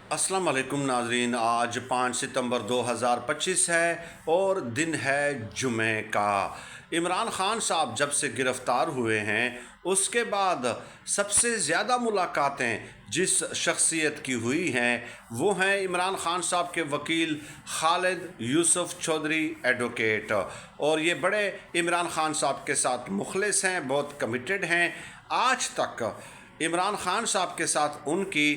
अस्सलाम वालेकुम नाजरीन। आज 5 सितंबर 2025 है और दिन है जुमे का। इमरान खान साहब जब से गिरफ़्तार हुए हैं उसके बाद सबसे ज़्यादा मुलाकातें जिस शख्सियत की हुई हैं वो हैं इमरान खान साहब के वकील खालिद यूसुफ चौधरी एडवोकेट। और ये बड़े इमरान खान साहब के साथ मुखलिस हैं, बहुत कमिटेड हैं। आज तक इमरान खान साहब के साथ उनकी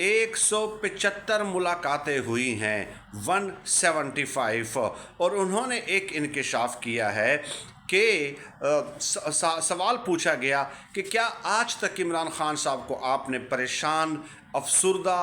175 मुलाकातें हुई हैं, 175। और उन्होंने एक इंकशाफ किया है कि सवाल पूछा गया कि क्या आज तक इमरान खान साहब को आपने परेशान, अफसुर्दा,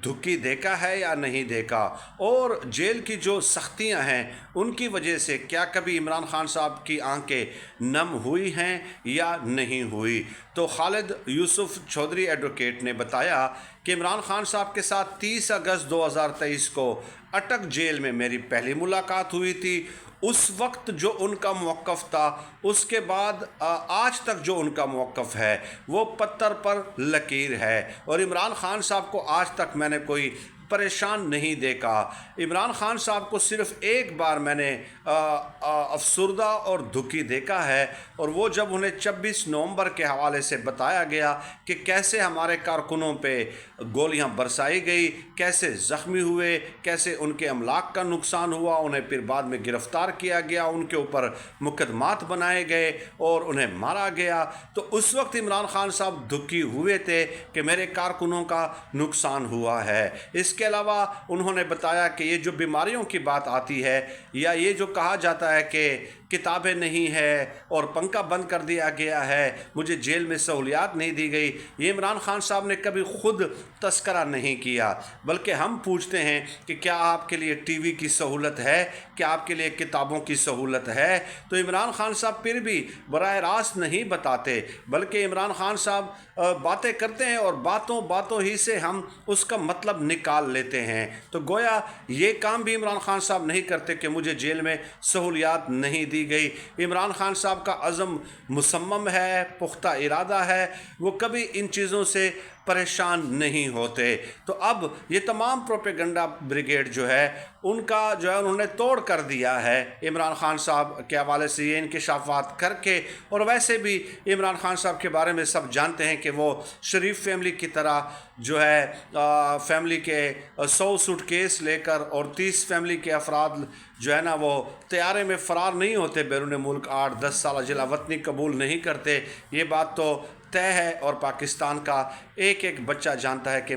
दुखी देखा है या नहीं देखा, और जेल की जो सख्तियां हैं उनकी वजह से क्या कभी इमरान खान साहब की आंखें नम हुई हैं या नहीं हुई। तो खालिद यूसुफ चौधरी एडवोकेट ने बताया कि इमरान खान साहब के साथ 30 अगस्त 2023 को अटक जेल में मेरी पहली मुलाकात हुई थी। उस वक्त जो उनका मौक़िफ़ था, उसके बाद आज तक जो उनका मौक़िफ़ है वो पत्थर पर लकीर है। और इमरान खान साहब को आज तक मैंने कोई परेशान नहीं देखा। इमरान खान साहब को सिर्फ़ एक बार मैंने अफसुर्दा और दुखी देखा है, और वो जब उन्हें 26 नवंबर के हवाले से बताया गया कि कैसे हमारे कारकुनों पे गोलियां बरसाई गई, कैसे ज़ख्मी हुए, कैसे उनके अमलाक का नुकसान हुआ, उन्हें फिर बाद में गिरफ़्तार किया गया, उनके ऊपर मुकदमात बनाए गए और उन्हें मारा गया। तो उस वक्त इमरान खान साहब दुखी हुए थे कि मेरे कारकुनों का नुकसान हुआ है। इसके अलावा उन्होंने बताया कि ये जो बीमारियों की बात आती है या ये जो कहा जाता है कि किताबें नहीं है और पंखा बंद कर दिया गया है, मुझे जेल में सहूलियात नहीं दी गई, ये इमरान खान साहब ने कभी खुद तस्करा नहीं किया। बल्कि हम पूछते हैं कि क्या आपके लिए टीवी की सहूलत है, क्या आपके लिए किताबों की सहूलत है, तो इमरान खान साहब फिर भी बराह रास्त नहीं बताते, बल्कि इमरान खान साहब बातें करते हैं और बातों बातों ही से हम उसका मतलब निकाल लेते हैं। तो गोया ये काम भी इमरान खान साहब नहीं करते कि मुझे जेल में सहूलियात नहीं दी गई। इमरान खान साहब का अज़म मुसम्मम है, पुख्ता इरादा है, वो कभी इन चीज़ों से परेशान नहीं होते। तो अब ये तमाम प्रोपेगेंडा ब्रिगेड जो है उनका जो है उन्होंने तोड़ कर दिया है इमरान खान साहब के हवाले से ये इंकशाफात करके। और वैसे भी इमरान खान साहब के बारे में सब जानते हैं कि वो शरीफ फैमिली की तरह जो है फैमिली के 100 सूटकेस लेकर और 30 फैमिली के अफराद जो है ना वो तैयारे में फ़रार नहीं होते बैरून मुल्क, 8-10 साल जिला वतनी कबूल नहीं करते। ये बात तो तय है और पाकिस्तान का एक एक बच्चा जानता है कि